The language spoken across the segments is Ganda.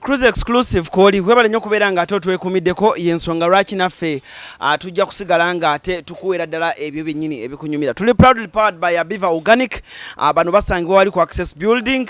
Cruise exclusive koli kwebale nnyo kubeera nga ate otwekumiddeko y'ensonga lwaki naffe tujja kusigala nga ate tukuweera ddala ebyo byennyini ebikunyumira. Tuli proudly powered by Abiva Organic. Bano basangibwa wali ku Access Building,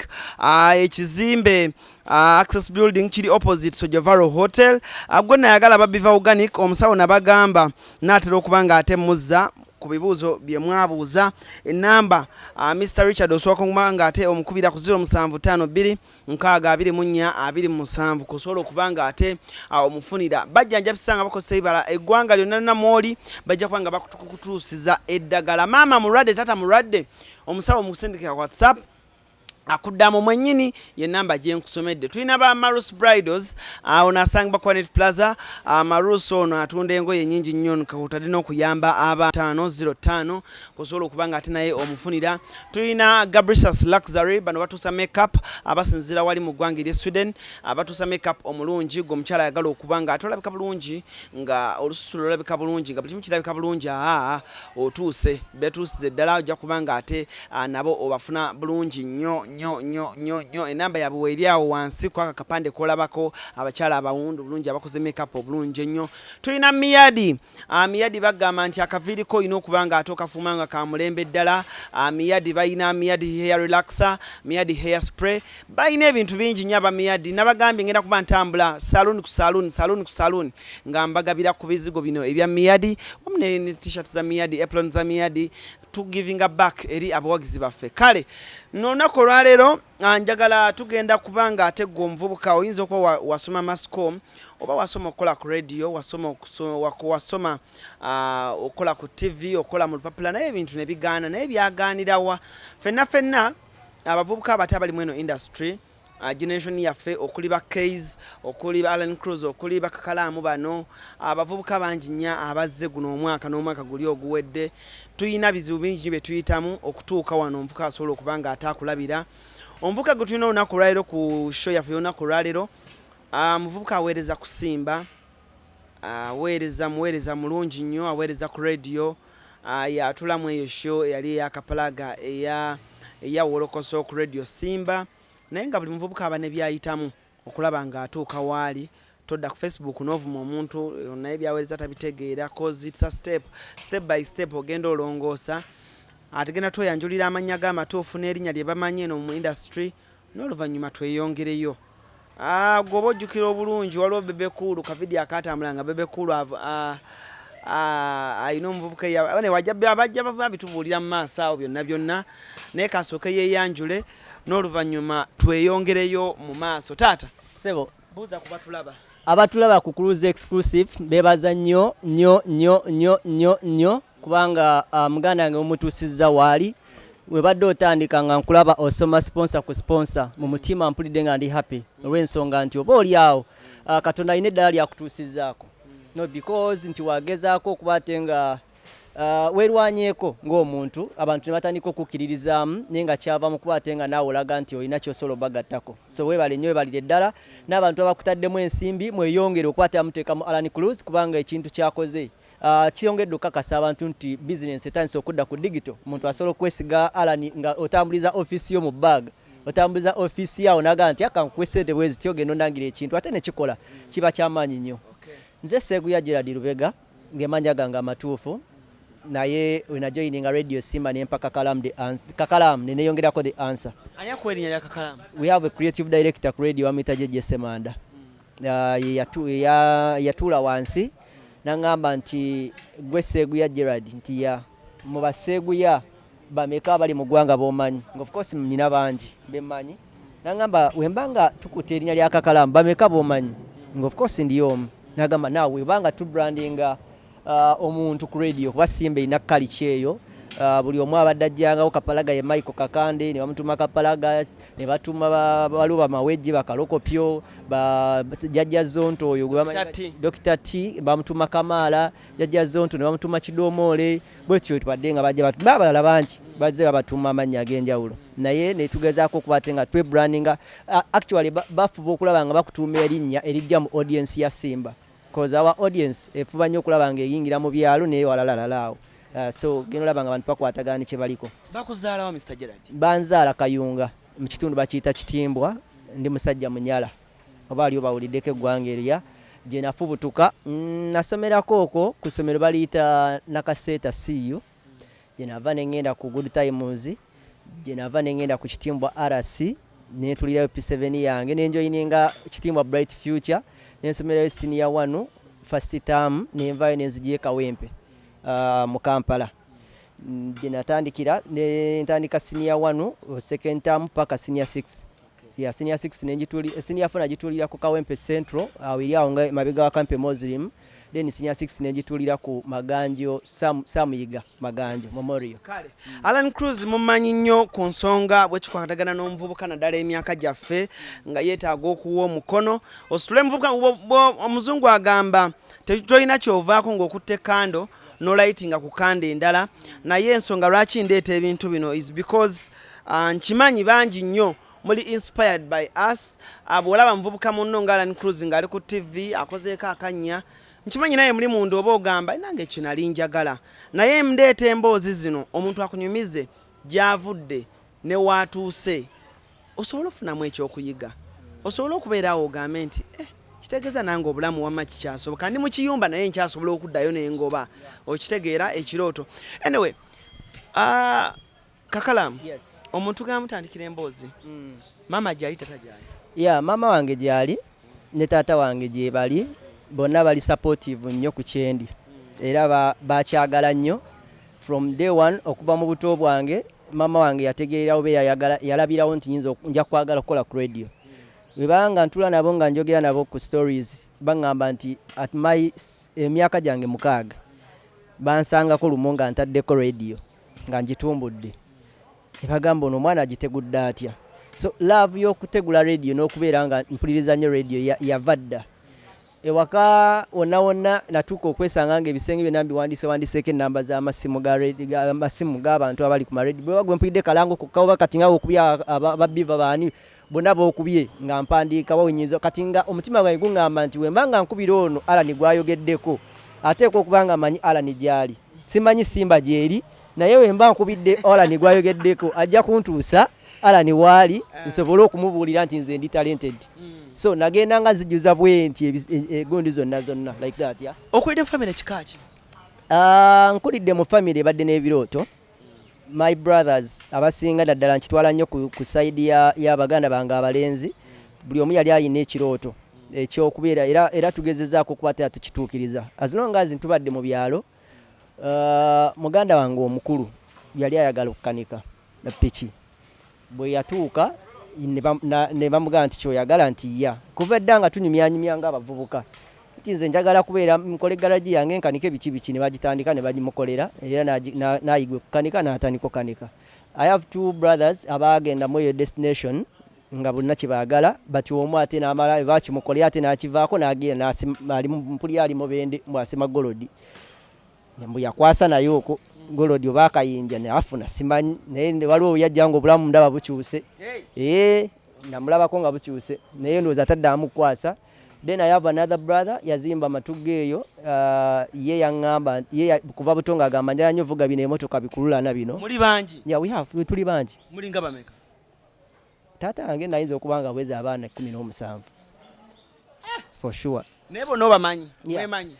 ekizimbe Access Building kiri opposite Sojavaro Hotel. Gwe nayagala Abiva Organic omusawo nabagamba n'atera okuba nga ate muzza ku bibuuzo bye mwabuuza. Enamba Mr. Richard osooka okuba nga ate omukubira ku 0752 64 27 kusobola okuba nga ate omufunira. Bajjanjabisa nga bakozesa ebibala eggwanga lyonna namwoli bajja kuba nga bakutuusiza eddagala. Maama mulwadde, tata mulwadde, omusawo musindikira WhatsApp akuddamu mwennyini ye namba gye nkusomedde. Tulina ba Marus Bridals ono asangibwa ku Net Plaza. Marus ono atunda engoye nnyingi nnyo kakutadde n'okuyamba aba 505 kusobola okuba nga ate naye omufunira. Tulina Gabricious Luxury, bano batuusa makeup abasinzira wali mu ggwanga ery'e Sweden, abatuusa makeup omulungi gwe omukyala ayagala okuba nga ate olabika bulungi, nga olususu lulabika bulungi, nga buli kimu kirabika bulungi, otuuse betuusize ddala ojja kuba nga ate nabo obafuna bulungi nnyo. Enamba yabwe eri awo wansi ku akapande kolabako abakyala abawundu bulungi abakoze makeup obulungi ennyo. Tulina Miyadi. Miyadi bagamba nti akaviiriko olina okuba nga ate okafuma nga ka mulembe ddala. Miyadi bayina Miyadi hair relaxer, Miyadi hair spray, bayina ebintu bingi nnyo aba Miyadi. Nabagambye ngenda kuba ntambula salon ku salon nga mbagabira ku bizigo bino ebya Miyadi, wamu ne t-shirt za Miyadi, apron za Miyadi, to giving back eri abawagizi baffe. Kale n'olunaku olwaleero njagala tugenda kubanga ate gwe omuvubuka oyinza okuba wasoma Mascom oba wasoma okukola ku radio, wasoma okola ku TV, okola mu lupapula, naye ebintu ne bigaana, naye byagaanirawa fenna abavubuka abato abali mu eno industry, generation yaffe, okuli ba Keys, okuli ba Alan Cruz, okuli ba Kakalamu, bano abavubuka bangi nnyo abazze guno omwaka n'omwaka guli oguwedde. Tuyina bizibu bingi bye tuyitamu okutuuka wano omuvubuka asobola okuba nga ataakulabira. Omuvubuka gwe tulina olunaku olwaleero ku show yaffe y'olunaku olwaleero, muvubuka aweereza ku Simba, muweereza mulungi nnyo, aweereza ku radio, yatulamu eyo show eyali eyakapalaga eya wolokoso ku radio Simba. Naye nga buli muvubuka aba ne byayitamu okulaba nga atuuka waali. Todda ku Facebook n'ovuma omuntu naye byaweereza tabitegeera, cause it's a step by step ogenda olongoosa. Ategenda tweyanjulira amannya g'amatuufu n'erinnya lye bamanyi eno mu industry, n'oluvannyuma tweyongereyo. Gwoba ojjukira obulungi waliwo Bebe Cool, kavidiyo akaatambula nga Bebe Cool ayina omuvubuka wajja babitubuulira mu maaso awo byonna naye kasooke yeeyanjule n'oluvannyuma tweyongereyo mu maaso. Taata sebo buuza ku batulaba. Abatulaba ku Cruise exclusive bebaza nnyo kubanga muganda wange mumutuusizza waali webadde otandika nga nkulaba osoma sponsor ku sponsor mu mutima mpulidde nga ndi happy olw'ensonga nti oba oli awo Katonda alina eddala lyakutuusizzaako, no because nti wagezaako okuba ate nga weerwanyeeko ng'omuntu abantu ne batandika okukkiririzaamu naye nga kyava mu kuba ate nga naawe olaga nti olina ky'osobola obagattako. So weebale nnyo, weebalire ddala n'abantu abakutaddemu ensimbi mweyongere okuba muteekamu Alan Cruz kubanga ekintu kyakoze kiyongedde okukakasa abantu nti bizinensi etandise okudda ku digital. Omuntu asobola okwesiga Alan nga otambuliza ofiisi yo mu bag, otambuliza ofiisi yawo naga nti akankwesente bwezi tyogenda onangira ekintu ate ne kikola kiba kyamaanyi nnyo. Nze Seeguya Gerald Lubega ng'emanya gange amatuufu, naye wenajoininga radio Simba ne mpaka Kakalamu ne neyongerako the answer. Ani akwerinnya lya Kakalamu? We have a creative director ku radio wamuyita Jeje Semanda. Yatuula wansi n'angamba nti gwe Seeguya Gerald nti mu baseeguya bameka bali mu ggwanga b'omanyi. Of course nina bangi bemmanyi. N'angamba wembanga tukuta erinnya lya Kakalamu bameka b'omanyi. Of course ndi omu. N'agamba naawe webanga tubrandinga omuntu ku radio kuba Simba ina kalichi eyo, buli omu abadde ajjangawo Kapalaga ye Michael Kakande ne bamutuma Kapalaga, ne batuma baluba mawejje bakalokopyo Jajja Zonto oyo Dr. T bamutuma Kamala, Jajja Zonto ne bamutuma Kidomole, bwetyo tubadde nga bajja batuma abalala bangi bazze babatuma amannya ag'enjawulo. Naye ne tugezaako okuba ate nga twebrandinga actually bafuba okulaba nga bakutuuma erinnya erijja mu audience ya Simba. Because our audience efuba nnyo okulaba nga eyingira mu byalo naye walalalaawo. So genda olaba nga abantu bakwatagana kye baliko. Bakuzaalawo Mr. Gerald? Banzaala Kayunga mu kitundu bakiyita Kitimbwa, ndi musajja Munyala. oba aliyo bawuliddeko eggwanga erya gye nafubutuka nasomerako okwo ku ssomero baliyita Nakaseeta CU gye nava ne ngenda ku Good Times gye nava ne ngenda ku Kitimbwa RC ne tulirayo P7 yange ne njoyininga Kitimbwa Bright Future ne nsomerayo senior 1 first term ne nvayo ne nzigiye Kawempe mu Kampala gye natandikira ne ntandika senior 1 second term paka senior 6 ya senior 6 nenjituli senior 4 najitulira ku Kawempe Central awiri awo nga mabega wa Kampe Muslim then senior 6 nenjitulira ku Maganjo Samuyiga Maganjo Memorial kale Alan Cruz mumanyi nnyo ku nsonga bwe kikwatagana n'omuvubuka naddala emyaka gyaffe nga yeetaaga okuwa omukono ositule muvubuka omuzungu agamba tetulina kyovaako ng'okutte kando nolightinga ku kanda endala naye ensonga lwaki ndeeta ebintu bino is because nkimanyi bangi nnyo muli inspired by us bw'olaba muvubuka munno nga Alan Cruz ng'ali ku TV akozeeko akanya nkimanyi naye muli munda oba ogamba nange ekyo nali njagala naye ndeeta emboozi zino omuntu akunyumize gy'avudde ne waatuuse osobola okufunamu ekyokuyiga osobola okubeerawo ogambe nti kitegeeza nange obulamu wamma kikyasoboka ndi mu kiyumba naye nkyasobola okuddayo n'engoba okitegeera ekirooto anyway Kakalamu omuntu gamutandikira emboozi mama gyali tata gyali mama wange gyali ne taata wange gye bali bonna bali supportive nnyo ku kyendi era bakyagala nnyo from day one okuva mu buto bwange mama wange yategeera oba yalabirawo nti nja kwagala okukola ku radio webanga ntula nabo nga njogera nabo ku stories baŋŋamba nti at my emyaka gyange 6 bansangako lumu nga ntaddeko radio nga njitumbudde ebagamba ono omwana agitegudde atya so love y'okutegula radio n'okubeera nga mpuliriza nnyo radio yavadda ewaka wonna natuuka okwesanga nga ebisenge byonna biwandiseeko ennamba z'amasimu g'abantu abali ku maradio bwe bagwe mpulidde kalango kokka oba kati nga okubya babbiva baani bonna bookubye nga mpandiika bawunyiza kati nga omutima gwange guŋŋamba nti wemba nga nkubira ono Alani gwayogeddeko ateeka okuba nga manyi Alani gyali simanyi Simba gyeri naye wemba nkubidde Alani gwayogeddeko ajja kuntuusa Alani waali nsobole okumubuulira nti nze ndi talented so nagenda nga zijuza bwenti egundi zonna like that okulidde mu family kikaki nkulidde mu family badde n'ebirooto my brothers abasinga daddala nkitwala nnyo ku side y'abaganda bange abalenzi buli omu yali alina ekirooto ekyokubeera era tugezezaako okuba tukituukiriza as long as ntubadde mu byalo muganda wange omukulu yali ayagala okukanika na piki bwe yatuuka ne bamugamba nti kyoyagala nti kuva edda nga tunyumyanyumya ng'abavubuka nti nze njagala kubeera nkole garagi yange nkanike biki ne bagitandika ne bagimukolera era n'ayigwe kukanika n'atandika okukanika. I have 2 brothers abagenda mu eyo destination nga bonna kibaagala bati omu ate n'amala bakimukolera ate n'akivaako n'agenda ali mpuli ali mubende mwasema golodi mbu yakwasa naye okwo golodi oba akayinja ne afuna simanyi naye waliwo yajja nga obulamu ndaba bukyuse namulabako nga bukyuse naye ndowooza taddamu kukwasa. Then I have another brother yazimba matuga eyo ye yaŋŋamba ye kuva buto nga agamba njala nnyo vuga bino emotoka bikululana bino. Muli bangi? Tuli bangi. Muli nga bameka? Taata wange nayinza okuba nga bweza abaana 17 for sure. Naye bonna obamanyi? Mwemanyi?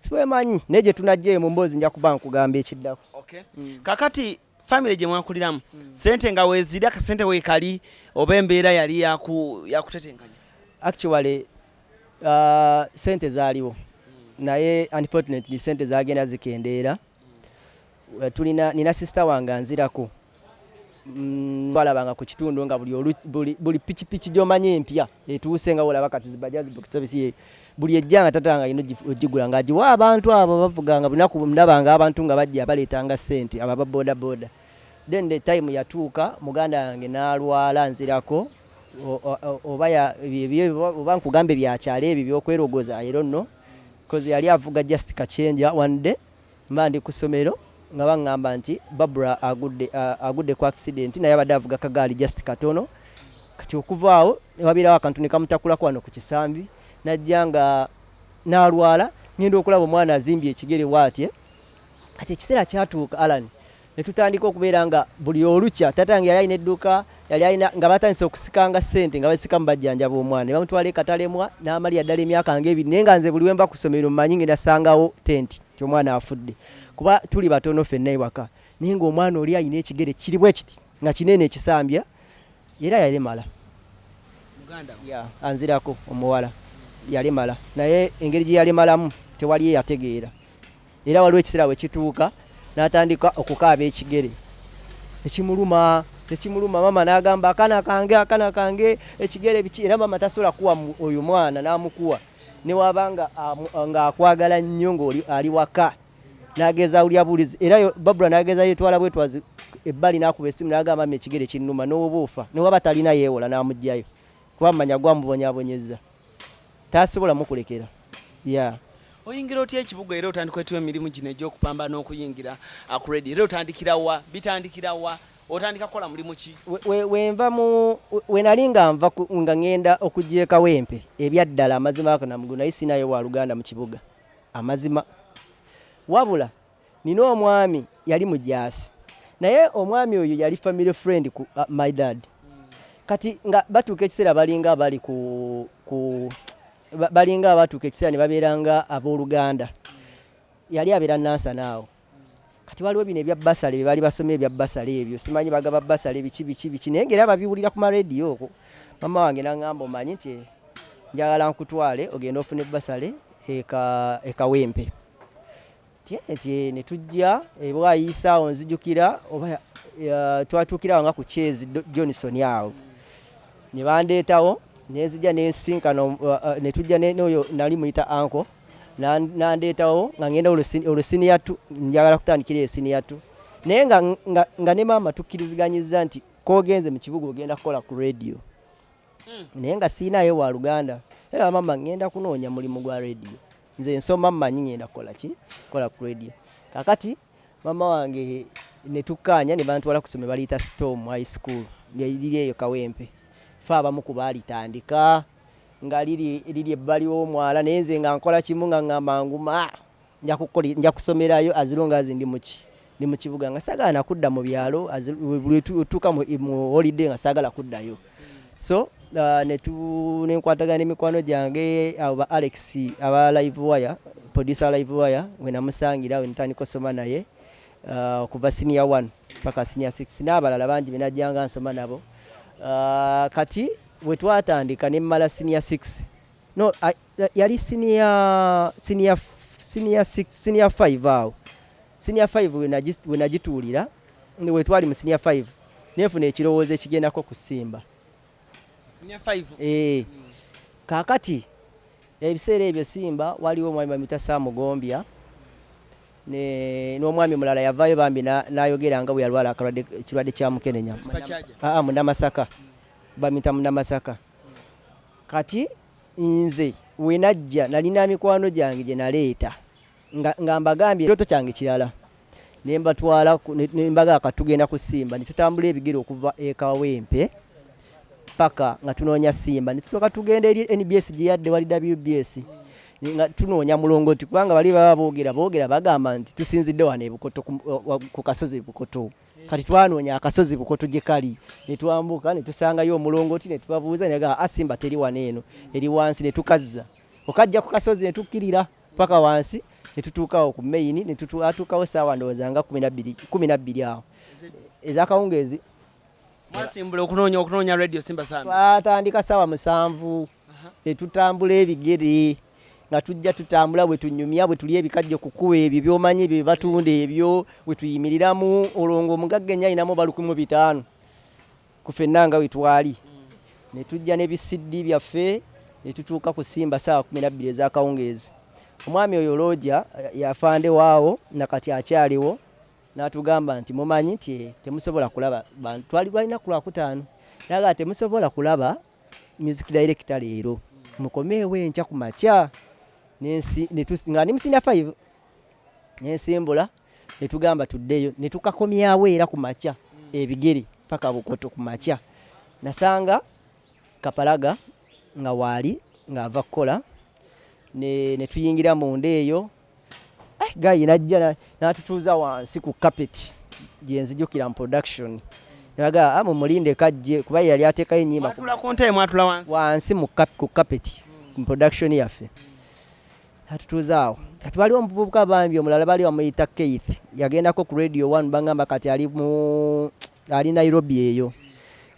Twemanyi naye gye tunajja mu mboozi nja kuba nkugamba ekiddako. Okay. Kakati family gye mwakuliramu sente nga weeziri akasente weekali oba embeera yali yakutetenkanya? Actually sente zaaliwo naye unfortunately sente zagenda zikendeera. Nina sister wange anzirako balabanga ku kitundu nga buli pikipiki gy'omanyi empya etuuse nga olaba kati zibajazi box service buli ejjanga tatanga ino ogigula nga agiwa abantu abo bavuganga bunaku ndabanga abantu nga bajja baleetanga sente ababa boda boda. Then the time yatuuka muganda yange n'alwala nzirako oba nkugambe byakyala ebyo byokwerogoza I don't know because yali avuga just kachenja one day mandi ku ssomero nga baŋŋamba nti Barbara agudde ku accident naye abadde avuga kagaali just katono kati okuva awo wabirawo akantu ne kamutakulako wano ku kisambi najja nga n'alwala ngenda okulaba omwana azimbye ekigere waatye kati ekiseera kyatuuka Alan ne tutandika okubeera nga buli olukya tatange yali alina edduuka yali alina nga batandise okusikanga ssente nga basika mu bajjanjaba omwana ne bamutwala ekatalemwa n'amalira ddala emyaka ng'ebiri naye nga nze buli wemba ku ssomero mmanyi ngenda sangawo tenti ti omwana afudde kuba tuli batono ffenna ewaka naye ng'omwana oli alina ekigere kiri bwe kiti nga kinene ekisambya era yalemala anzirako omuwala yalemala naye engeri gye yalemalamu tewali eyategeera era waliwo ekiseera bwe kituuka n'atandika okukaaba ekigere ekimuluma mama n'agamba akana kange ekigere biki era mama tasobola kuwa oyo mwana n'amukuwa newaba nga akwagala nnyo ng'oli ali waka n'ageza awulya bulizi era Babula n'ageza yetwala bwetwazi ebbali n'akuba essimu n'agamba mama ekigere kinnuma n'oba ofa newaba talina yeewola n'amugjayo kuba mmanya gwamubonyabonyeza tasobola mukulekera oyingira otya ekibuga era otandika etwa emirimu gino egy'okupamba n'okuyingira ku radio era otandikirawa bitandikirawa otandika kukola mulimu ki wenva we nali nga nva nga ngenda okujja Kawempe ebyaddala amazima ako namugu naye sinayo wa Luganda mu kibuga amazima wabula nina omwami yali mujaasi naye omwami oyo yali family friend ku my dad kati nga batuuka ekiseera balinga bali balinga abatuuka ekiseera ne babeeranga abooluganda yali abeera nansa naawo kati waliwo bino ebya basale bye bali basoma ebya basale ebyo simanyi bagaba basale biki naye ngera babiwulira ku marediyo okwo mama wange n'angamba omanyi nti njagala nkutwale ogenda ofune basale ekawempe nti ne tujja bwayisaawo nzijukira oba twatuukirawo nga ku Kyezi Johnson awo ne bandeetawo nenzija nensinkano ne tujja n'oyo nali muyita anko nandeetawo nga ngenda olusinia tu njagala kutandikira esinia tu naye nga ne maama tukkiriziganyizza nti kogenze mu kibuga ogenda kukola ku radio naye nga siinayo wa Luganda era maama ngenda kunoonya mulimu gwa radio nze nsoma mmanyi ngenda kukola ki kola ku radio kakati mama wange ne tukkaanya ne bantwala ku ssomero baliyita Storm High School liri eyo Kawempe fa abamu ku baalitandika nga liri ebbali w'omwala naye nze nga nkola kimu nga ngamba nguma nja kusomerayo azilonga ndi mu kibuga nga sagala nakudda mu byalo tuuka mu holiday nga sagala kuddayo so nenkwatagana n'emikwano gyange abo ba Alex aba live wire producer live wire we namusangira we ntandika osoma naye okuva senior 1 paka senior 6 n'abalala bangi benajjanga nsoma nabo kati we twatandika ne mmala senior 6 no yali senior 5 awo senior 5 we nagituulira we twali mu senior 5 nefuna ekirowoozo ekigendako ku Simba senior 5 kakati ebiseera ebyo Simba waliwo omwami bamuyita Samugombya n'omwami mulala yavaayo bambi n'ayogera nga bwe yalwala ekirwadde kya mukenenya Munnamasaka bamuyita Munnamasaka kati nze we najja nalina mikwano gyange gye naleeta nga mbagambye ekirooto kyange kirala ne mbatwala ne mbagamba tugenda ku Simba ne tutambula ebigere okuva Kawempe paka nga tunoonya Simba ne tusooka tugenda eri NBS gye yadde wali WBS nga tunoonya mulongoti kubanga bali baba boogera bagamba nti tusinzidde wano ebukoto ku kasozi Bukoto kati twanoonya akasozi Bukoto gye kali ne twambuka ne tusangayo omulongoti ne tubabuuza ne gamba Simba teri wano eno eri wansi ne tukazza okajja ku kasozi ne tukkirira paka wansi ne tutuukawo ku main ne tutuukawo saawa ndowooza nga 12 awo ez'akawungeezi mwasimbula okunoonya radio Simba sana twatandika saawa 7 ne tutambula ebigere nga tujja tutambula bwe tunyumya bwe tuli ebikajjo kukuwa ebyo byomanyi bye batunda ebyo bwe tuyimiriramu olongo omugagga nnyo ayinamu balukumi 5 ku ffenna nga we twali ne tujja n'ebisiddi byaffe ne tutuuka ku Simba saawa 12 ez'akawungeezi omwami oyo Looja yafande waawo nakati akyaliwo n'atugamba nti mumanyi nti temusobola kulaba bantu twali balina ku Lwakutaano naga temusobola kulaba music director leero mukomeewo enkya ku makya nga ni musina 5 nensimbula ne tugamba tuddeyo ne tukakomyawo era ku makya ebigere paka Bukoto ku makya nasanga Kapalaga nga waali ng'ava kukola ne tuyingira munda eyo gayi najja n'atutuuza wansi ku kapeti jenzijukira mu production naga mulinde kajje kuba yali ateka enyimba mwatula kontaye mwatula wansi mu carpet mu production yaffe atutuzaawo kati waliwo omuvubuka bambi omulala bali bamuyita Keith yagendako ku radio 1 bangamba kati ali Nairobi eyo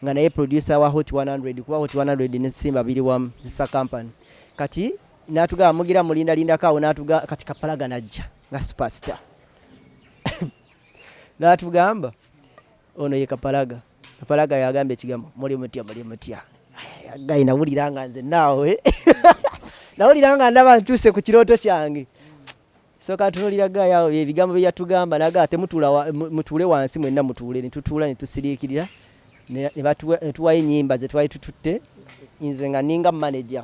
nga naye producer wa Hot 100 kuba Hot 100 ne Simba bili wa Zisa company kati natuga mugira mulinda kawo natuga kati Kapalaga najja nga superstar natugamba ono ye Kapalaga yagambe ekigambo muli mutya gayi nawuliranga nze naawe nawuliranga ndaba ntuse ku kiroto kyange soka tunulira gayi awo ebigambo bye yatugamba naga ate mutule wansi mwenna mutule ne tusiriikirira ne tuwaye enyimba ze twali tututte nze nga ninga manager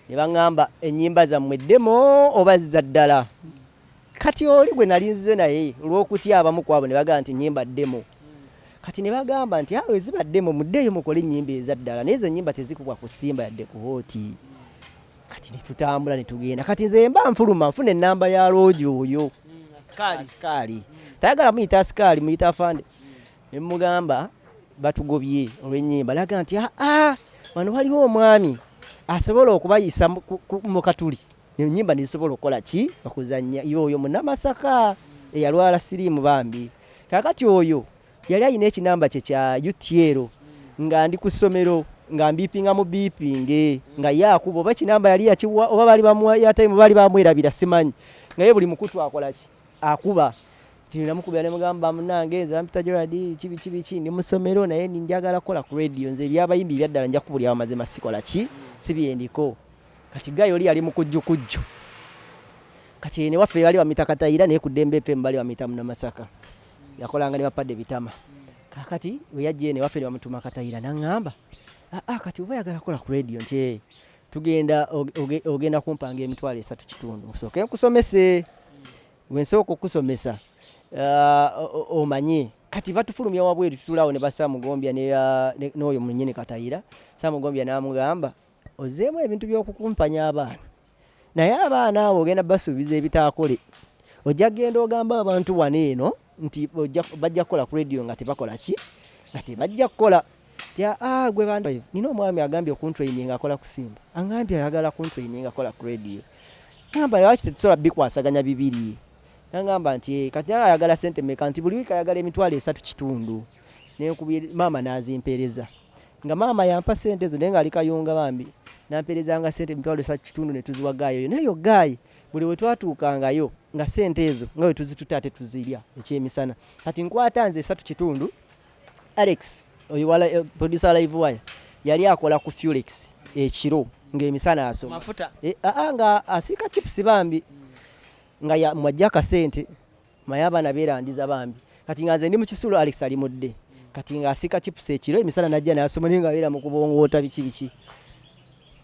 ne bangamba enyimba zammwe demo oba za ddala kati oli gwe nalinze naye olw'okutya abamu kwabo ne bagamba nti nyimba demo kati ne bagamba nti awe ziba demo muddeyo mukole ennyimba eza ddala naye ezo ennyimba tezikubwa ku Simba yadde ku Hoti kati ne tutambula ne tugenda kati nze mba nfuluma nfuna ennamba ya loojo oyo asikali tayagala muyita asikali muyita afande ne mugamba batugobye olw'ennyimba naga nti wano waliwo omwami asobola okubayisa mu katuli ennyimba nizisobola okukola ki okuzannya yoyo munnamasaka eyalwala siriimu bambi kakati oyo yali ayina ekinamba kye kya UTL nga ndi ku ssomero nga mbipinga mu bipinge nga yakuba oba kinamba yali yakiwa oba bali bamuwa yatime bali bamwerabira simanyi nga ye buli mukutu akola ki akuba tinamukubya ne mugamba munange zampita Gerard kibi ndi musomero naye njagala kola ku radio nze byabayimbi byaddala nja kubulya amazima sikola ki sibyendiko kati gayo oli yali mukujju kati ne waffe bali bamitakatayira naye ku Dembe pe mbali bamita Munamasaka yakolanga ne bapadde bitama kakati we yajje ne waffe bamutuma katayira nangamba kati oba yagala kola ku radio nti tugenda ogenda kumpanga emitwalo 3 kitundu soke nkusomese wensooko kusomesa omanye kati batufulumya wabweru tutulawo ne basamugombya n'oyo munyini katayira samugombya namugamba ozeemu ebintu by'okukumpanya abaana naye abaana abo ogenda basuubiza ebitaakole ojja genda ogamba abantu wano eno nti bajja kukola ku radio nga tebakola ki nga tebajja kukola gwe bantu nina omwami agambye okuntraining akola ku Simba angambye ayagala kuntraining akola ku radio ngamba lwaki tetusobola bikwasaganya bibiri nangamba nti kati ayagala sente meka nti buli wiki ayagala emitwalo 3 kitundu nenkubye maama nazimpereza nga maama yampa sente ezo naye nga ali kayunga bambi namperezanga sente emitwalo 3 kitundu ne tuziwa gayo nayo gayi buli we twatuukangayo nga sente ezo nga we tuzitutate tuzirya ekyemisana kati nkwata nze 3 kitundu Alex oyo wala producer live wire yali akola ku Fulex ekiro ng'emisana asoma mafuta nga asika chips bambi nga ya mwajja ka sente mayaba naberandiza bambi kati ngaze ndi mu kisulo Alex ali mudde kati nga asika chips ekiro emisana najja nasoma ninga bera mu kubongoota biki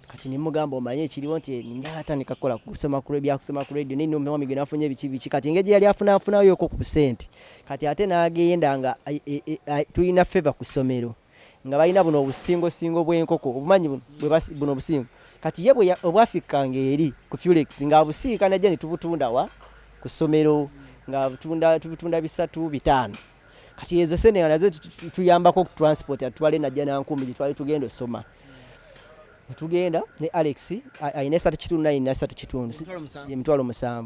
kati nimugamba omanye ekiriwo nti njatandika kola kusoma ku radio kusoma ku radio nino mwami gwe nafunye biki kati ngeje yali afuna yoko ku sente kati ate nagenda nga tuina favor ku somero nga balina buno obusingo bw'enkoko obumanyi buno obusingo kati ye bwe obwafika ngeri ku Fulex nga busiika najja ne tubutunda wa ku somero nga tubutunda 3-5 kati ezo sene nazo tuyambako ku transport atwale najja na 10 twali tugenda osoma tugenda ne Alex ayina 3 kitundu naye 3 kitundu emitwalo 7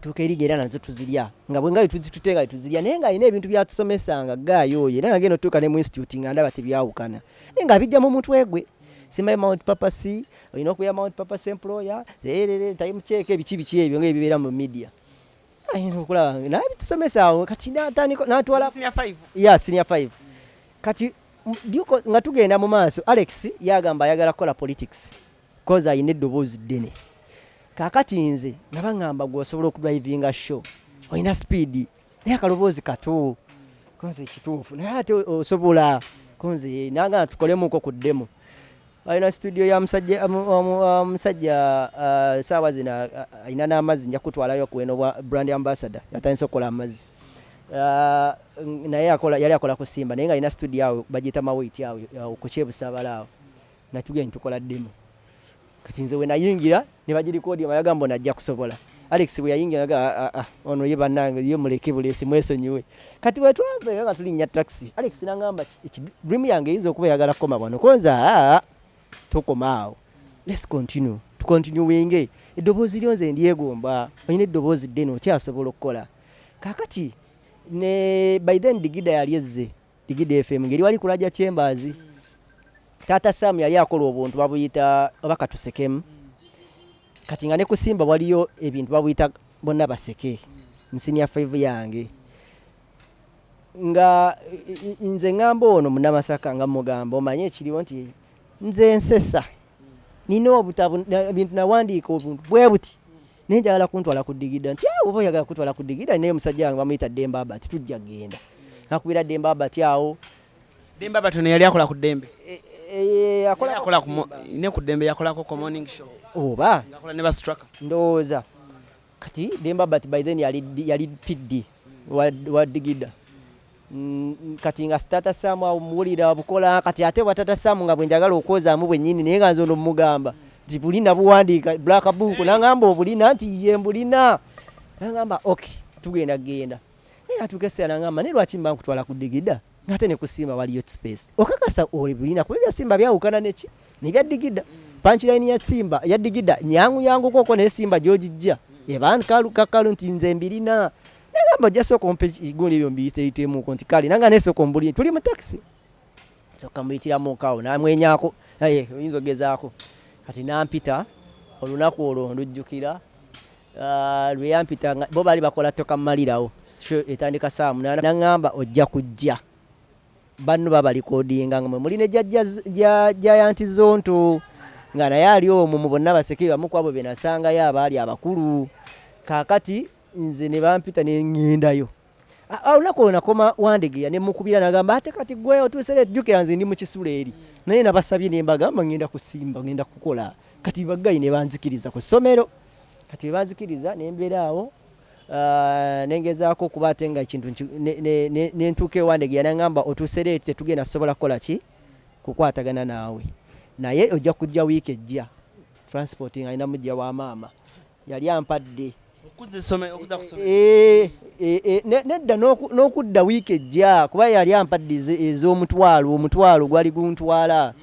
tukerigera nazo tuzirya nga bwenga tuzitutenga tuzirya naye nga ayina ebintu byatusomesanga gayo ye naye ngeno tuka ne mu institute nga ndaba tebyawukana naye nga bijja mu mutwe gwe Simba Mount Purpose oyina okuya Mount Purpose employer time check biki ebyo nga ebibeera mu media ayina okulaba naye bitusomesa kati natwala senior 5 senior 5 kati Diuko nga tugenda mu maaso Alex yagamba ayagala kola politics cause ayine eddoboozi ddene kakati nze nabangamba gwe osobola okudrivinga show oyina speed naye akaloboozi kato konze kituufu naye ate osobola konze nanga tukolemuko ku demo ayina studio ya musajja sawa zina ayina n'amazzi nja kutwalayo kueno brand ambassador yatandise okukola amazzi naye yali akola ku Simba naye nga ina studio yawe bagita mawait yawe ku Kyebusabalawo natugenda tukola demo kati nze we nayingira ne bagirikodi amayagamba najja kusobola Alex bwe yayingira ono ye bannange ye muleke bulesi mwesonyiwe kati wetwave nga tulinnya taxi Alex nangamba dream yange izo kuba yagala koma bwano konza tokomaawo let's continue to continue wenge eddobozi lyonze ndyegomba oyina eddobozi ddene okyasobola okukola kakati ne by then Digida yali ezze Digida FM ngeri wali kulaja Chambers Tata Sam yali akola obuntu babuyita obaka tusekemu kati nga ne ku Simba waliyo ebintu babuyita bonna baseke nsenior 5 yange nga nze ngamba ono munamasaka nga mugamba omanye ekiriwo nti nze nsesa nino obutabu bintu nawandiika obuntu bwe buti nenjagala kuntwala ku Digida nti oba oyagala kutwala ku Digida naye musajja wange bamuyita Demba Abati tujja genda nakubira Demba Abati awo Demba Abati ne yali akola ku Dembe akola ku ne ku Dembe yakola ko morning show oba ngakola ne bastraka ndowooza kati Demba Abati by then yali PD wa Digida kati nga Tata Sam muwulira bukola kati ate Tata Sam nga bwe njagala okwozaamu bwennyini naye nga nze ono mugamba nti bulina buwandiika black book nangamba obulina nti ye mbulina nangamba okay tugenda naye atukese nangamba ne lwaki mba nkutwala ku Digida ngate ne ku Simba waliyo space okakasa oli bulina kuba bya Simba byawukana neki ne bya Digida punchline ya Simba ya Digida yangu koko ne Simba gyojijja ebantu kakalu nti nze mbilina nangamba jaso kompe igoli ebyo mbiyite itemu konti kali nanga neso kombuli tuli mu taxi so kamuyitira mu kawo namwenyako oyinza ogezaako kati nampita olunaku olwo ndujjukira lwe yampita bo bali bakola toka malirawo etandika saa 8 nangamba ojja kujja banno baba likodinga nga muline jja yanti zonto nga naye ali omwo mu bonna baseke bamu kwabo benasanga ya abali abakulu kakati nze ne bampita ne ngendayo olunaku nakoma wandegeya ne mukubira nagamba ate kati gwe otusere jjukira nze ndi mu kisule eri naye nabasabye ne mbagamba ngenda kusimba ngenda kukola kati bagayi ne banzikiriza ku ssomero kati banzikiriza ne mbeeraawo nengezaako okuba ate nga ekintu nentuuka ewandegeya nangamba otusere eti tetugenda sobola kukola ki kukwatagana naawe naye ojja kujja wiiki ejja transporting alina mujja wa maama yali ampadde nedda n'okudda wiiki ejja kuba yali ampadde ez'omutwalo gwali guntwala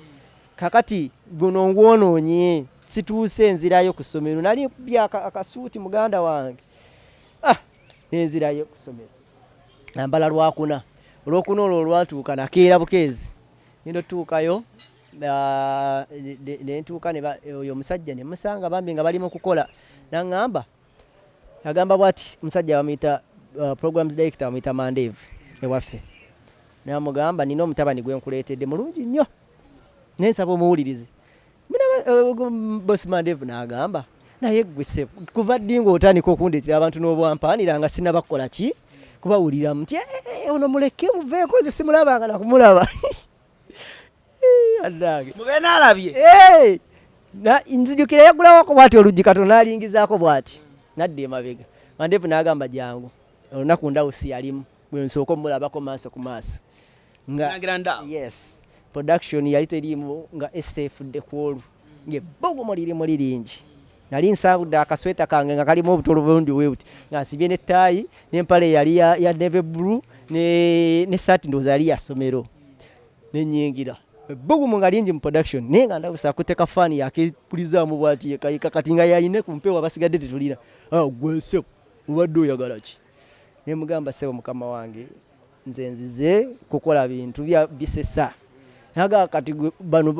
kakati guno ngwonoonye situuse enzirayo ku ssomero nali bya akasuuti muganda wange nenzirayo ku ssomero nambala olwokuna olwo olwatuuka nakeera bukeezi nendo tuukayo nentuuka oyo omusajja ne musanga bambi nga bali mu kukola nangamba agamba bwati musajja bamuyita programs director bamuyita Mandevu ewaffe namugamba nina omutabani gwe nkuleetedde mulungi nnyo nensaba omuwulirize bosi Mandevu n'agamba naye gwese kuva ddi ng'otandika okundeetera abantu n'obwampanira nga sinnabakola ki kubawuliramu nti ono muleke muveeko nze simulabanga nakumulaba adange mubeena alabye nzijukira yagulawako bwati oluggi Katonda alingizaako bwati nadde emabega Mandevu n'agamba jangu olunaku ndawusi yalimu bwe nsooka omulabako maaso ku maaso yes production yali teriimu nga esefudde ku olwo ng'ebbogomo lirimu liringi nali nsawudde akasweta kange nga kalimu obutolo bundi webuti nga nsibye n'ettaayi n'empale yali ya navy blue ne saati ndowooza yali ya ssomero n'ennyingira ebbugumu nga lingi mu production naye nga ndawusa akuteeka faani yakepulizaamu bwati yekayika kati nga yayine ku mpewo abasigadde tetulina gwe ssebo obadde oyagala ki ne mugamba ssebo mukama wange nze nzize kukola bintu bya bisesa naga kati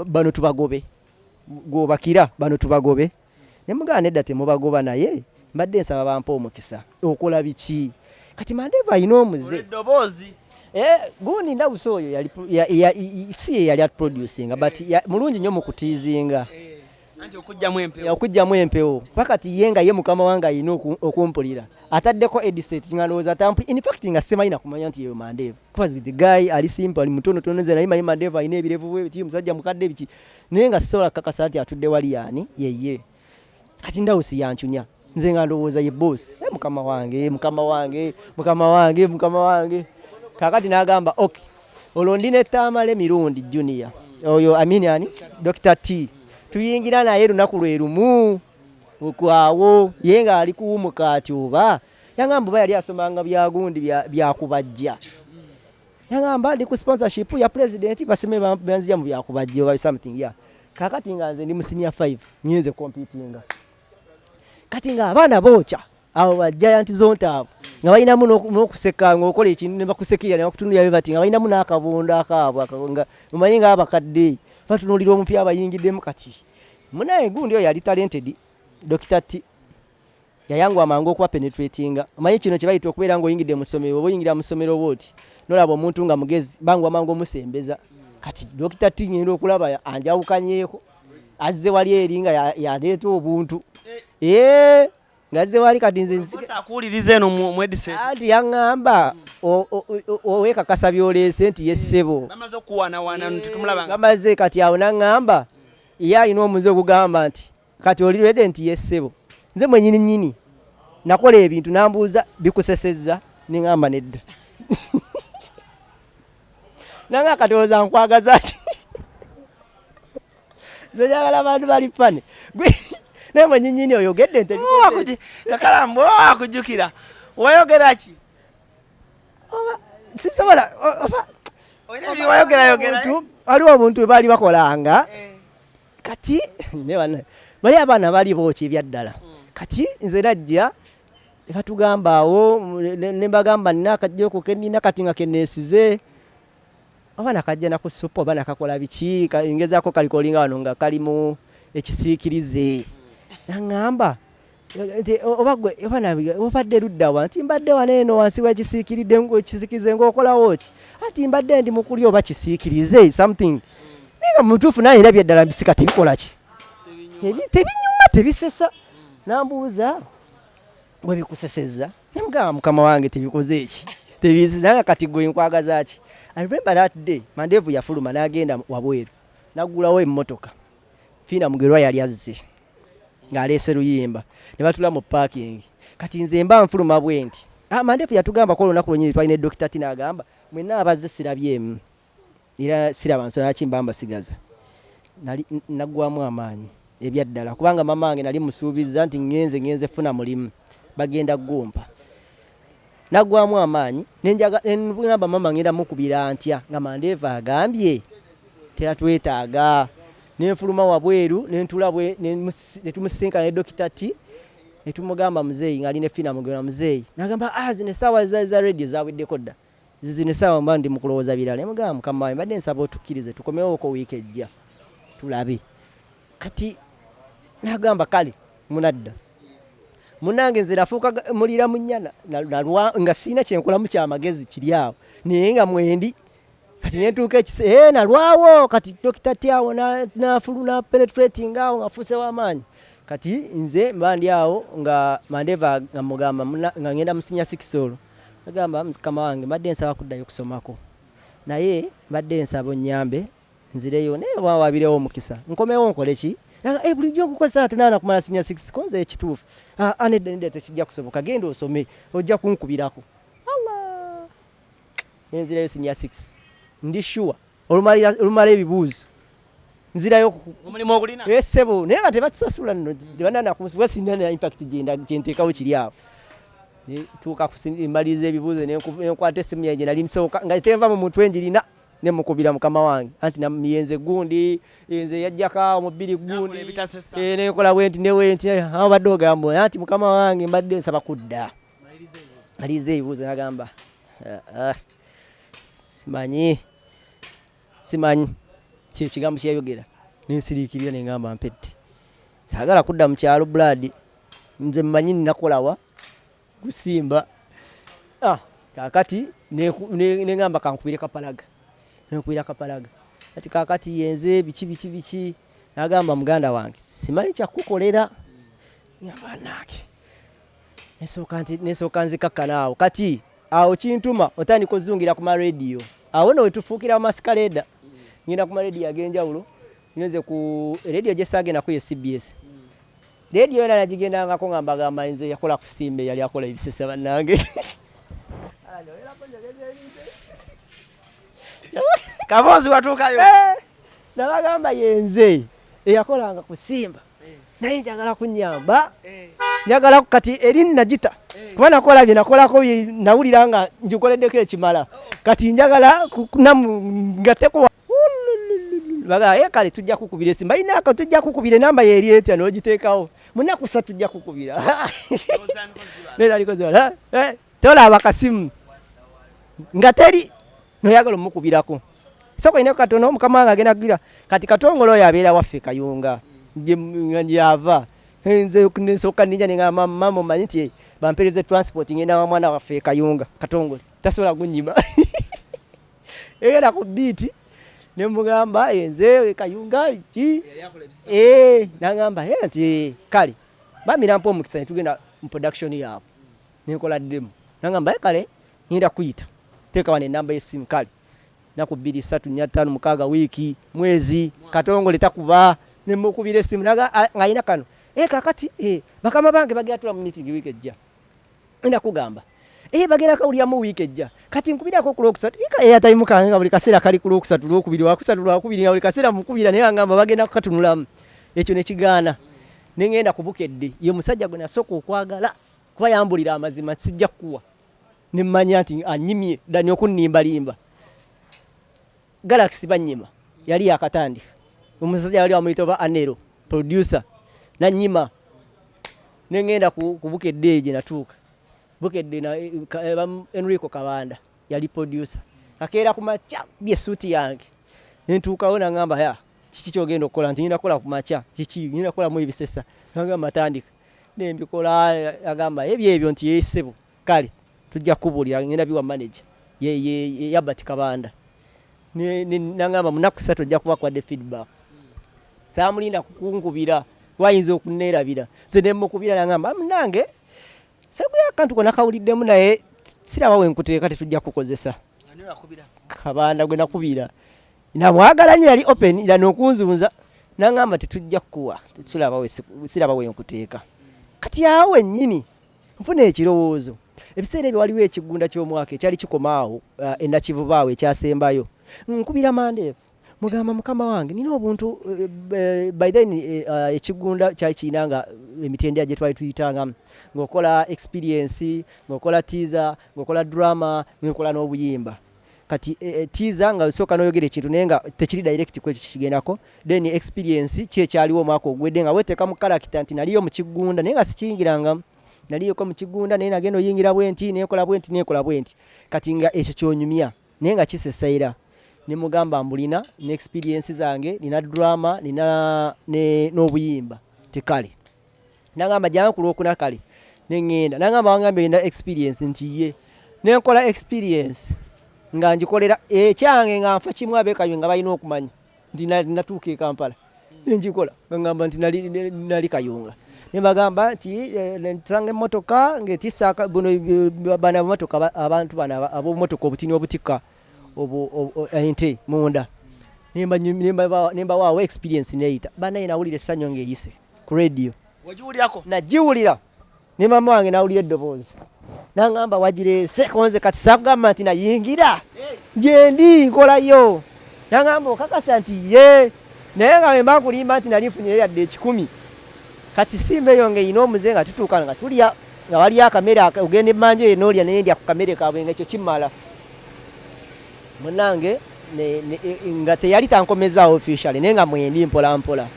bano tubagobe gobakira bano tubagobe ne mugamba nedda temubagoba naye mbadde nsaba bampa omukisa okola biki kati Mandevu ayina omuze gundi ndawusa oyo si ye yali atproducinga but mulungi nnyo mu kutiizinga okujjamu empewo pakati ye nga ye mukama wange ayina okumpulira ataddeko ediset nga ndowooza tampu in fact nga simanyi nakumanya nti yeyo Mandevu because the guy ali simple ali mutonotono nze naye manyi Mandevu ayina ebirevu bwe biti musajja mukadde biki naye nga sisobola kakasa nti atudde wali yaani yeye kati ndawusi yancunya nze nga ndowooza ye boss mukama wange kakati n'agamba okay olwo ndina ettaamala emirundi junior oyo amini ani Dr. T tuyingira naye lunaku lwe lumu okwawo yenga ali kuumukaati oba yangamba yali asomanga byagundi byakubajja yangamba ndi ku sponsorship ya president baseme banzija mu byakubajja oba something ya kakati nga nze ndi mu senior 5 nyenze competing kati nga abaana bocha abo ba giant zonta nga balina muno n'okuseka ng'okola ekintu ne bakusekera ne bakutunulira bati nga balina muno akabunda akaabwe nga mumanyi nga abakadde batunulira omupya abayingiddemu kati munaye gundi oyo yali talented Dr. T yayangu amangu okuba penetratinga omanyi kino kye bayita okubeera ng'oyingidde mu ssomero oba oyingira mu ssomero bwoti nolaba omuntu nga mugezi bangu amangu omusembeza kati Dr. T ngenda okulaba anjawukanyeeko azze wali eri nga yaleeta obuntu ngazze wali kati nze akuwuliriza eno mu headset ati yaŋŋamba owekakasa byoleese nti yessebo namaze okuwanawana tetumulaba ngamaze kati awo naŋŋamba ye alina omuze ogugamba nti kati oli lwedde nti yessebo nze mwenyini nnyini nakola ebintu nambuuza bikusesezza neŋŋamba nedda nanga katoloza nkwagaza ki nze njagala abantu bali fane naye mwenyinyini oyogedde nte kakalambo akujjukira wayogera ki sisobola waliwo omuntu webaali bakolanga kati bali abaana bali booki ebyaddala kati nze najja nebatugamba awo nembagamba nina akajjoko kenina kati nga keneesize oba nakajja nakusupa oba nakakola biki ngezaako kalikolinga wano nga kalimu ekisiikirize naŋŋamba nti oba gwe obadde luddawa nti mbadde wano eno wansi wekisiikirize ng'okolawo ki ati mbadde ndi mukulya oba kisiikirize something naye mutuufu naye era byeddala mbisika tebikola ki tebinyuma tebisesa nambuuza bwe bikusesezza nemugamba mukama wange tebikoze eki tebizanga kati gwe nkwagaza ki I remember that day mandevu yafuluma n'agenda wabweru nagulawo emmotoka fiina mugerwa yali azze ng'aleese luyimba ne batula mu parking kati nze mba nfuluma bwe nti mandevu yatugamba ko olunaku lwenyini twalina Dr. T n'agamba mwenna abazze sirabyemu era siraba nsonga yaki mba mbasigaza naggwamu amaanyi ebyaddala kubanga mama wange nali musuubiza nti ngenze funa mulimu bagenda gumpa naggwamu amaanyi nengamba mama ngenda mukubira ntya nga mandeeva agambye teratwetaaga nenfuluma wabweru nentula netumusinkana ne Dr. T netumugamba muzeeyi nga alina effina mugera muzeeyi nagamba zino essaawa za radio zaweddeko dda zino essaawa mba ndi mukulowooza birala nemugamba mukama wange mbadde nsaba otukkirize tukomewooko wiiki ejja tulabe kati nagamba kale munadda munange nze nafuuka mulira munyana nga sina kyenkolamu kyamagezi kiri awo naye nga mwendi kati nentuuka ekise nalwawo kati Dr. T awo nafuluna penetrating awo ngafuuse w'amaanyi kati nze mba ndi awo nga mandeva nga mugamba nga ngenda musinya 6 olwo agamba mukama wange mbadde nsaba kuddayo kusomako naye mbadde nsaba onnyambe nzireyo naye wawabirewo omukisa nkomewo nkole ki bulijjo nkukozesa tenaana kumala sinya 6 konze ekituufu nedda tekijja kusoboka genda osome ojja kunkubirako allah nenzirayo sinya 6 ndi sure olumala ebibuuzo nzirayo omulimu ogulina esebo naye nga tebakisasula nno wasinana impact gyenteekawo kiri awo tuuka mmaliriza ebibuuzo nenkwata essimu yange nali nsooka nga tenva mu mutwe njirina nemukubira mukama wange anti namiyenze gundi nze yajjaka omubiri gundi nekola bwenti newenti abadde ogamba anti mukama wange mbadde nsaba kudda maliriza ebibuuzo nagamba simanyi kyekigambo kyeyayogera nensiriikirira nengamba mpedde saagala kudda mu kyalo blood nze mmanyi ninakolawa kusimba kakati nengamba kankubire kapalaga nenkubira kapalaga ati kakati yenze biki nagamba muganda wange simanyi kyakukolera yabanake nesooka nzikakkana awo kati awo kintuma otandika ozungira ku maradio awo no wetufuukira amasikaleda ngenda ku maradio ag'enjawulo nyoze ku radio gyesaagenda ye CBS radio yona nagigendangako ngambagamba nze yakola ku Simba yali akola ebisesa bannange kaboozi watuukayo nabagamba yenze eyakolanga ku Simba naye njagala kunyamba njagala kati eri najita kuba nakola bye nakolako nawulira nga njikoleddeko ekimala kati njagala ngateko baga kale tujja kukubira Simba inaka tujja kukubira namba yeri etya n'ogiteekawo munaku 3 tujja kukubira nera alikoze tola abakasimu nga teri noyagala omukubirako soko ine katono mukama wange agenda kugira kati katongolo oyo abeera waffe Kayunga njava nze okunesoka ninja ninga mama manyi nti bampereze transport ngenda wa mwana waffe Kayunga katongole tasobola kunyima era ku beat ne mugamba nze Kayunga iki nangamba nti kale bamira mpo omukisa tugenda mu production yaabo nikola demo nangamba kale ngira kuyita teka wane namba y'esimu kale naku 2 3 4 5 6 wiki mwezi katongole takuba nemukubira esimu ngayina kano kakati bakama bange bagenda tula mu meeting week ejja enda kugamba bagenda kawulya mu week ejja kati nkubirako ku Lwokusatu yatayimuka nga buli kaseera kali ku Lwokusatu Lwokubiri wakusatu Lwakubiri nga buli kaseera mukubira naye ngamba bagenda kukatunulamu ekyo ne kigaana nengenda ku Bukedde ye musajja gwe nasooka okwagala kuba yambulira amazima sijja kuwa nemmanya nti anyimye dani okunnimbalimba Galaxy banyima yali yakatandika omusajja wali amuyita ba Anero producer nanyima nengenda ku Bukedde eje natuuka Bukedde na Enrico Kabanda yali producer akeera ku macha bye suiti yange nentuukawo nangamba ya kiki kyogenda okukola nti nyina kola ku macha kiki nyina kola mu ebisesa nanga matandika nembikola agamba ebyo nti yesebo kale tujja kubulira ngenda biwa manager ye Yabati Kabanda nangamba munaku 3 tujja kuba kwa the feedback samulinda kukunkubira wayinza okuneerabira sedemukubira nangamba munange sebuya kantu kona kawuliddemu naye siraba wenkuteeka tetujja kukozesa Kabanda gwe nakubira namwagala nnyo yali open ila n'okunzunza nangamba tetujja kuwa siraba wenkuteeka kati awe nnyini nfuna ekirowoozo ebiseera ebyo waliwo ekigunda ky'omwaka ekyali kikomaawo enakivubaawo ekyasembayo nkubira Mandeevu mugamba mukama wange nina obuntu by then ekigunda kyali kirina nga emitendera gye twali tuyitanga ng'okola experience ng'okola teaser ng'okola drama ng'okola n'obuyimba kati teaser nga osooka n'oyogera ekintu naye nga tekiri direct ku ekyo kigendako then experience kyekyaliwo omwaka ogwedde nga weteeka mu character nti naliyo mu kigunda naye nga sikiyingiranga naliyoko mu kigunda naye nagenda oyingira bwenti nekola bwenti kati nga ekyo kyonyumya naye nga kisesaira ne mugamba mbulina ne experience zange nina drama nina n'obuyimba tekale nangamba janga ku Lwokuna kale nengenda nangamba wangambe nina experience nti ye nenkola experience nga njikolera ekyange nga nfa kimu abekayo nga balina okumanya nti natuuka e Kampala nenjikola ngamba nti nali Kayunga nembagamba nti nsanga emmotoka ng'etisaka bana motoka abantu bana ab'omotoka obutini obutika ente munda nemba waawo experience neeyita banaye nawulira essanyu ng'eyise ku radio wagiwulirako nagiwulira ne mama wange nawulira eddoboozi nangamba wagireese konze kati sakugamba nti nayingira gyendi nkolayo nangamba okakasa nti ye naye nga bwe mbakulimba nti nali nfunyeyo yadde 10 kati Simba eyo ng'eyina omuze nga tutuuka nga tulya nga waliyo akamere ogenda emmanja enoolya naye ndya ku kamere kaabwe nga ekyo kimmala munange nga teyali tankomezaawo officially naye nga mwendi mpolampola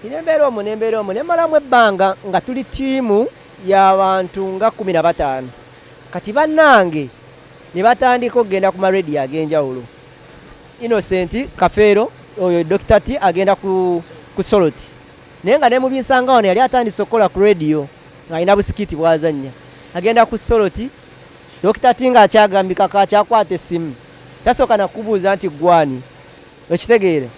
tinembeera omwo nemalamu ebbanga nga tuli tiimu y'abantu nga 15 kati bannange ne batandika okugenda ku marediyo ag'enjawulo Innocent Kafeero oyo Dr. T agenda ku Soloti naye nga ne mu binsanga wano yali atandise okukola ku radio ng'alina busikiti bwazannya agenda ku Soloti Dr. T ng'akyagambika kakyakwata essimu tasooka nakubuuza nti gwani okitegeere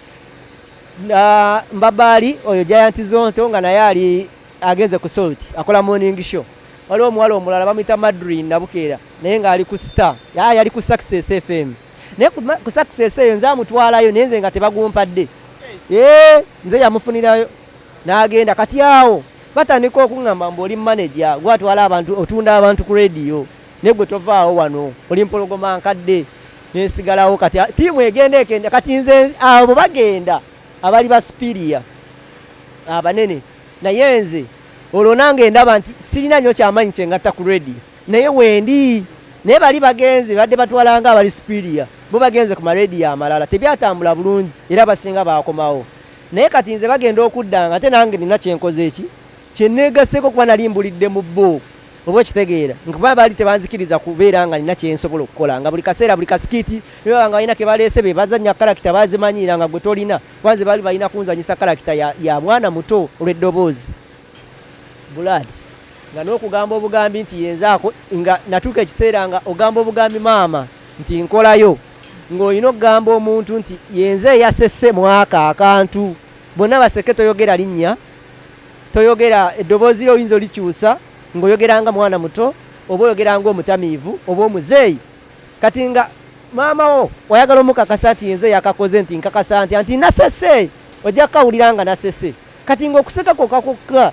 Mbabaali oyo Giant Zonto nga naye ali agenze ku Soloti akola morning show waliwo omuwala omulala bamuyita Madrid Nabukeera naye ng'ali ku Star yali ku Success FM naye ku Success eyo nze amutwalayo naye nze nga tebagumpadde nze yamufunirayo n'agenda kati awo batandika okuŋŋamba mbu oli manager gwatwala abantu otunda abantu ku radio naye gwe tovaawo wano oli mpologoma nkadde nesigalawo kati tiimu egenda kati nze abo bagenda abali ba Spiria abanene naye nze olwo nange ndaba nti sirina nnyo kyamaanyi kyengatta ku radio naye wendi naye bali bagenze badde batwalanga abali Superior bo bagenze ku marediyo amalala tebyatambula bulungi era basinga bakomawo naye kati nze bagenda okuddanga ate nange nina kyenkoze eki kyeneegaseeko kuba nali mbulidde mu bbo oba okitegeera nkuba baali tebanzikiriza kubeera nga nina kyensobola okukola nga buli kaseera buli kasikiti nga balina ke baleese be bazannya karakita bazimanyira nga gwe tolina kwanze baali balina kunzanyisa karakita ya mwana muto olw'eddoboozi buladi nga n'okugamba obugambi nti yenzaako nga natuuka ekiseera nga ogamba obugambi maama nti nkolayo ng'olina okugamba omuntu nti yenze eyasesse mwaka akantu bonna baseke toyogera linnya toyogera eddoboozi oyinza olikyusa ng'oyogeranga mwana muto oba oyogeranga omutamiivu oba omuzeeyi kati nga maama wo oyagala omukakasa nti yenze yakakoze nti nkakasa nti nasese ojja kukawulira nga nasese kati ng'okuseka kokakokka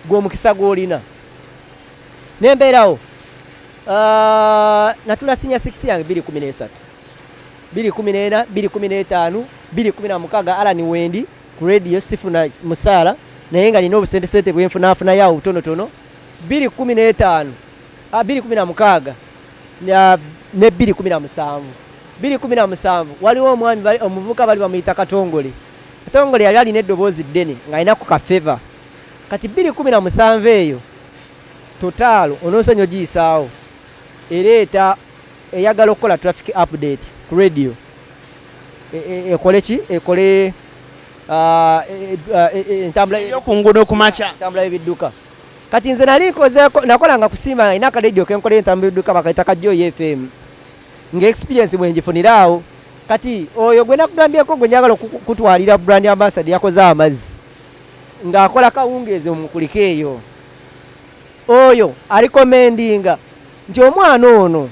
gw'omukisa gw'olina nembeerawo natula sinya 6 yange 2013 2014 2015 2016 alani wendi ku radio sifuna musaala naye nga nina obusentesente bwenfunafuna yawo butonotono 2015 2016 ne 2017 waliwo omwami omuvubuka bali bamuyita Katongole yali alina eddoboozi ddene ng'alinaku kafeva kati 2017 eyo totaalo onoosanya ogiyisaawo ereeta eyagala okukola traffic update ku radio ekole ki ekole entambula y'okunguudo kumakya entambula y'ebidduka kati nze nali nkozeeko nakolanga kusiima ina akaradio kenkola entambula y'ebidduka bakayita Kajjoyi FM nga experience bwengifuniraawo kati oyo gwe nakugambyeko gwe njagala kutwalira brand ambassador yakoze amazzi ng'akola kawungeezi omukulika eyo oyo alikomendinga nti omwana ono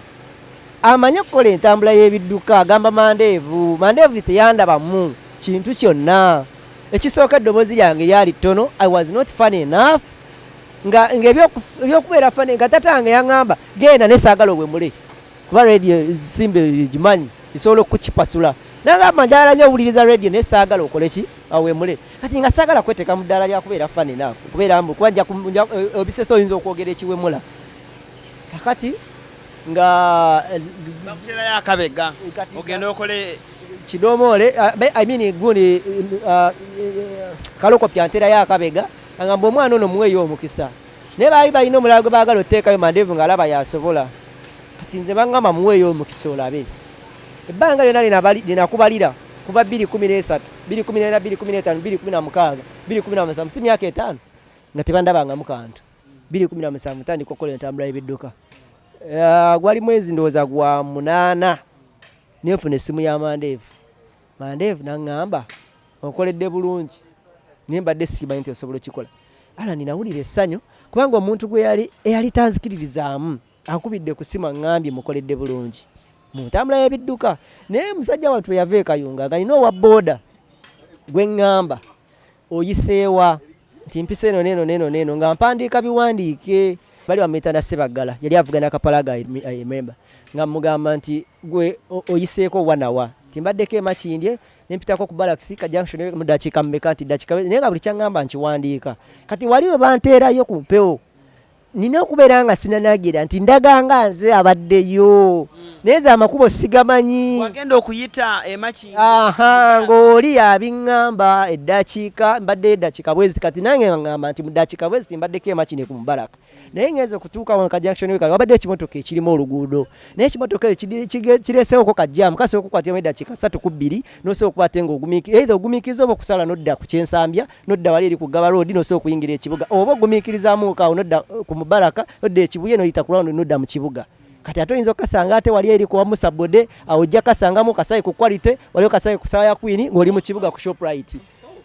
amanye okukola entambula y'ebidduka agamba mandeevu teyandabamu kintu kyonna ekisooka eddoboozi lyange lyali ttono I was not funny enough nga ebyokubeera funny nga tatange yaŋŋamba genda nesaagala obwemule kuba radio Simba gimanyi isobola okukipasula nagamba njagala nnyo owuliriza radio nesaagala okole ki awemule kati nga saagala kweteeka mu ddaala lyakubeera funny enough kubeera mbu kuba obisese oyinza okwogera ekiwemula kakati nga bakuterayo akabega ogenda okole kidomoole gundi kalokopya nterayo akabega agamba omwana ono muweeyo omukisa naye baali balina omulala gwe baagala oteekayo mandeevu ng'alaba yasobola kati nze baŋŋamba muweeyo omukisa olabe ebbanga lyonna linakubalira kuva 2013 2014 2015 2016 2017 si myaka 5 nga tebandabangamu kantu 2017 tandika okukola entambula y'ebidduka gwali mwezi ndowooza gwa 8 nenfuna essimu ya mandeevu naŋŋamba okoledde bulungi naye mbadde simanyi nti osobola okikola ala ninawulira essanyu kubanga omuntu gwe eyali tanzikiririzaamu ankubidde ku simu aŋŋambye mukoledde bulungi mu ntambula y'ebidduka naye musajja wattu yava ekayunga nga nina owa booda gwe ŋŋamba oyiseewa nti mpisa eno neno nga mpandiika biwandiike bali bamuyita na Sebagala yali avugana akapalaga ememba nga mugamba nti gwe oyiseeko wanawa timbaddeko emakindye nempitako ku Barracks ka junction mu dakiika mmeka nti dakiika naye nga buli kyaŋŋamba nkiwandiika kati wali we banteerayo ku mpewo nina okubeera nga sinanagira nti ndaganga nze abaddeyo naye ze amakubo sigamanyi wagenda okuyita emakindi ng'oli yabiŋŋamba eddakiika mbadde eddakiika bwezi kati nange ŋŋamba nti mu ddakiika bwezi timbaddeko emakindi ku Mubaraka naye ngenze okutuuka wanka junction wekali wabadde ekimotoka ekirimu oluguudo naye ekimotoka ekyo kireeseewoko kajjaamu kasobola okukwatiramu eddakiika 3-2 nosobola okukwate nga ogumiikiriza oba okusala nodda ku Kyensambya nodda wali eri ku Gaba Road nosobola okuyingira ekibuga oba ogumiikirizaamu kaawo nodda ku Mubaraka nodda ekibuye noyita ku round nodda mu kibuga kati ate oyinza okasanga ate wali eri kuwa Musa Bode awo ojja kasangamu kasayi ku Quality waliwo kasayi ku Sawa ya Queen ng'oli mu kibuga ku Shoprite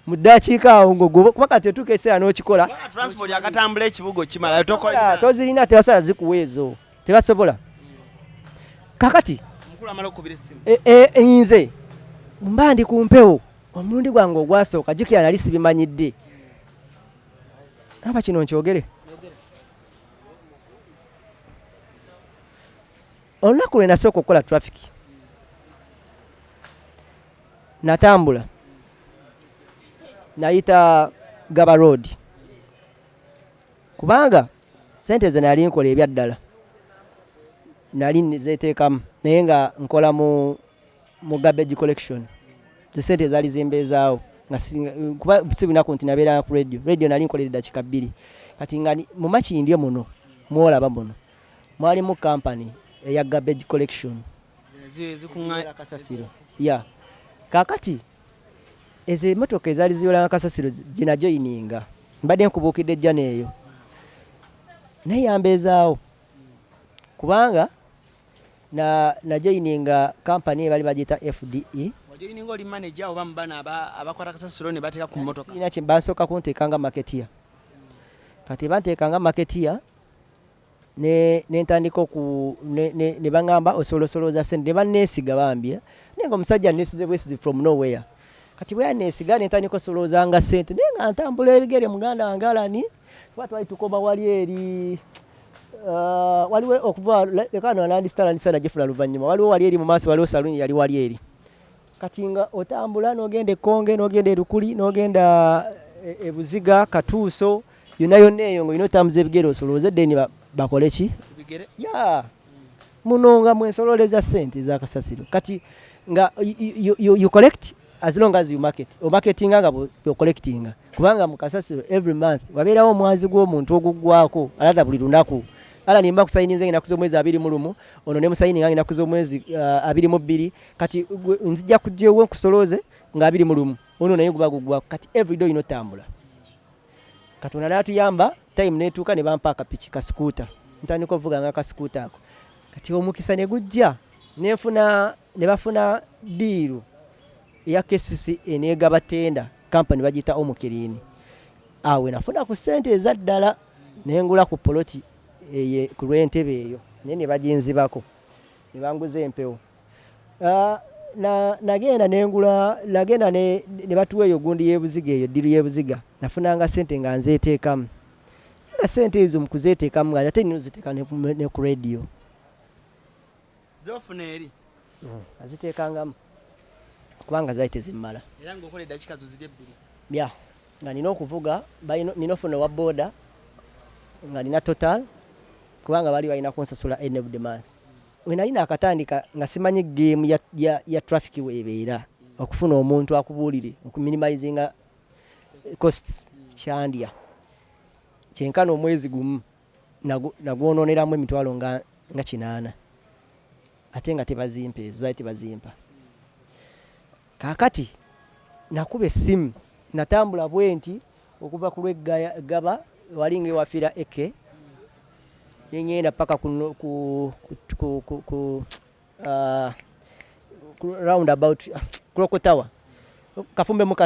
mu ddakiika awo kuba kati etuuka eseera n'okikola transport akatambula ekibuga okimala tokola tozirina tebasala zikuwa ezo tebasobola kakati mukulu amala okubira essimu nze mba ndi ku mpewo omulundi gwange ogwasooka jjukira nali sibimanyidde aba kino nkyogere olunaku lwe nasooka okukola traffic natambula nayita Gaba Road kubanga sente ze nali nkola ebyaddala nali nzeteekamu naye nga nkola mu garbage collection sente zaali zembezaawo kuba si bunaku nti nabeera ku radio nali nkolera eddakiika 2 kati nga mu Makindye muno mwolaba muno mwalimu kampani eya garbage collection zikuŋŋaanya kasasiro ya kakati ezo emmotoka ezaali ziyola kasasiro ginajoyininga mbadde nkubuukidde ejja neeyo naye yambezaawo kubanga najoyininga kampani ebali bagiyita FDE wajoyininga oli manager oba mubana abakwata kasasiro ne bateeka ku mmotoka sirina kye basooka kunteekanga maketia kati banteekanga maketia ne ntandika ne baŋŋamba osolosolooza sente ne banneesiga bambye naye nga omusajja nneesize bwesizi from nowhere kati bwe yanneesiga ne ntandika osolowoozanga sente naye nga ntambula ebigere muganda wange Alani kuba twali tukoma wali eri waliwo okuva lekano landisitala gifuna luvannyuma waliwo wali eri mu maaso waliwo saluni yali wali eri kati nga otambula n'ogenda Ekkonge n'ogenda Erukuli n'ogenda Ebuziga Katuuso yonna eyo ng'olina otambuza ebigere osolooze deni bakole ki ya muno nga mwensolooleza sente ez'akasasiro kati nga you collect as long as you market omarketinga nga bw'ocollectinga kubanga mu kasasiro every month wabeerawo omwazi gw'omuntu oguggwako alaza buli lunaku ala nimba kusayininze ngina kuzo mwezi 21 ono ne musayininga ngina kuzo mwezi 22 kati nzijja kujjewo nkusolooze nga 21 ono naye guba kati every day inotambula katuna natuyamba time netuuka ne bampa akapiki ka scooter ntandika okuvuga nga ka scooter ako kati omukisa ne gujja ne bafuna diiru eya KCC enegaba tenda company bagita Omukirini awe nafuna ku sente ezaddala nengula ku poloti ku lw'entebe eyo naye ne baginzibako ne banguza empewo nagenda ne batuwa eyo gundi y'ebuziga eyo diru y'ebuziga nafunanga sente nga nzeeteekamu nga sente ezo mu kuzeeteekamu nga ate nino ziteeka ne ku radio zofuna eri aziteekangamu kubanga zaali tezimmala era ng'okola eddakiika zo ziri 2 bya nga nina okuvuga nina ofuna wa boda nga nina total kubanga bali balina kunsasula end of the month we nalina akatandika nga simanyi game ya traffic weebeera okufuna omuntu akubuulire okuminimizinga costs kyandya kyenkana omwezi gumu nagwonooneramu emitwalo nga 8 ate nga tebazimpa ezo zaali tebazimpa kakati nakuba essimu natambula bwenti okuva ku lw'eggaba walinga ewafiira eke nengenda paka ku roundabout Clock Tower kafumbe